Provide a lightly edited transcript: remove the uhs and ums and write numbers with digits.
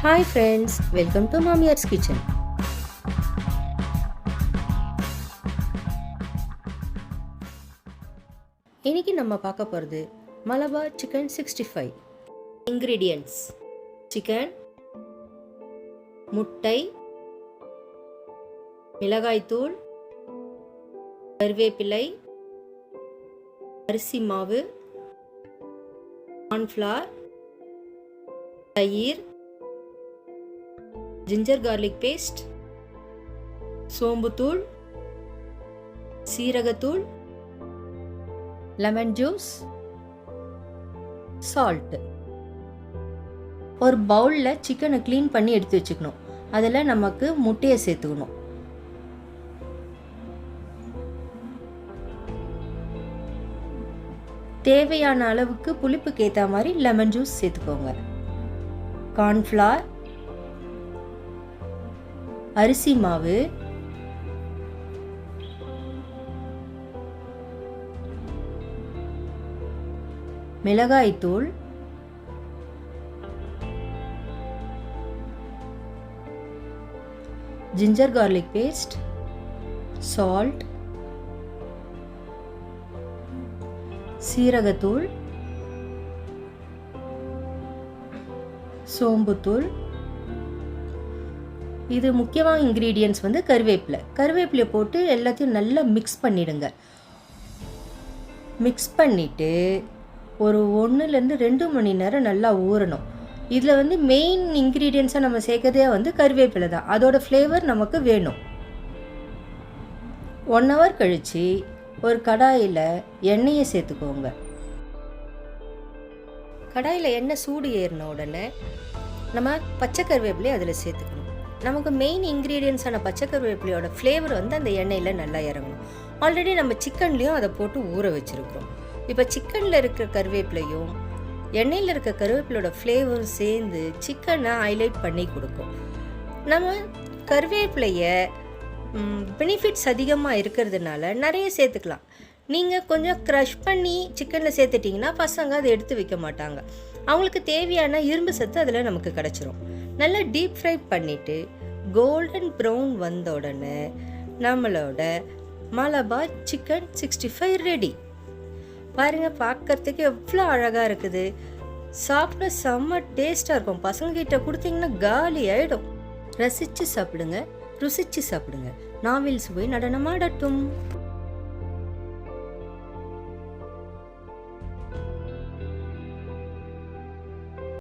Hi friends, welcome to Mami's Kitchen. இன்னைக்கு நம்ம பார்க்க போகிறது மலபார் சிக்கன் 65. இன்கிரீடியன்ட்ஸ்: சிக்கன், முட்டை, மிளகாய்த்தூள், கருவேப்பிலை, அரிசி மாவு, கார்ன்ஃப்ளவர், தயிர், ஜிஞ்சர் கார்லிக் பேஸ்ட், சோம்புத்தூள், சீரகத்தூள், லெமன் ஜூஸ், சால்ட். ஒரு பவுலில் சிக்கனை க்ளீன் பண்ணி எடுத்து வச்சுக்கணும். அதில் நமக்கு முட்டையை சேர்த்துக்கணும். தேவையான அளவுக்கு புளிப்புக்கு ஏற்ற மாதிரி லெமன் ஜூஸ் சேர்த்துக்கோங்க. கார்ன்ஃப்ளவர், அரிசி மாவு, மிளகாய்த்தூள், ஜிஞ்சர் கார்லிக் பேஸ்ட், சால்ட், சீரகத்தூள், சோம்புத்தூள். இது முக்கியமான இன்க்ரீடியன்ட்ஸ் வந்து கருவேப்பிலை போட்டு எல்லாத்தையும் நல்லா மிக்ஸ் பண்ணிடுங்க. மிக்ஸ் பண்ணிவிட்டு ஒரு 1-2 மணி நேரம் நல்லா ஊறணும். இதில் வந்து மெயின் இன்க்ரீடியன்ஸாக நம்ம சேர்க்கறதே வந்து கருவேப்பிலை தான். அதோட ஃப்ளேவர் நமக்கு வேணும். 1 hour கழித்து ஒரு கடாயில் எண்ணெயை சேர்த்துக்கோங்க. கடாயில் எண்ணெய் சூடு ஏறின உடனே நம்ம பச்சை கருவேப்பிலையை அதில் சேர்த்துக்கணும். நமக்கு மெயின் இன்க்ரீடியன்ஸான பச்சை கருவேப்பிலையோட ஃப்ளேவர் வந்து அந்த எண்ணெயில் நல்லா இறங்கணும். ஆல்ரெடி நம்ம சிக்கன்லேயும் அதை போட்டு ஊற வச்சுருக்கிறோம். இப்போ சிக்கனில் இருக்கிற கருவேப்பிலையும் எண்ணெயில் இருக்க கருவேப்பிலையோட ஃப்ளேவரும் சேர்ந்து சிக்கனை ஹைலைட் பண்ணி கொடுக்கும். நம்ம கருவேப்பிலையை பெனிஃபிட்ஸ் அதிகமாக இருக்கிறதுனால நிறைய சேர்த்துக்கலாம். நீங்கள் கொஞ்சம் க்ரஷ் பண்ணி சிக்கனில் சேர்த்துட்டிங்கன்னா பசங்க அதை எடுத்து வைக்க மாட்டாங்க. அவங்களுக்கு தேவையான இரும்பு சத்து அதில் நமக்கு கிடச்சிரும். நல்லா டீப் ஃப்ரை பண்ணிவிட்டு கோல்டன் ப்ரௌன் வந்த உடனே நம்மளோட மலபார் சிக்கன் 65 ரெடி. பாருங்கள், பார்க்குறதுக்கு எவ்வளோ அழகாக இருக்குது. சாப்பிட செம்ம டேஸ்ட்டாக இருக்கும். பசங்கக்கிட்ட கொடுத்தீங்கன்னா காலி ஆகிடும். ரசித்து சாப்பிடுங்க, ருசித்து சாப்பிடுங்க. நாவில் சுவை நடனமாடட்டும்.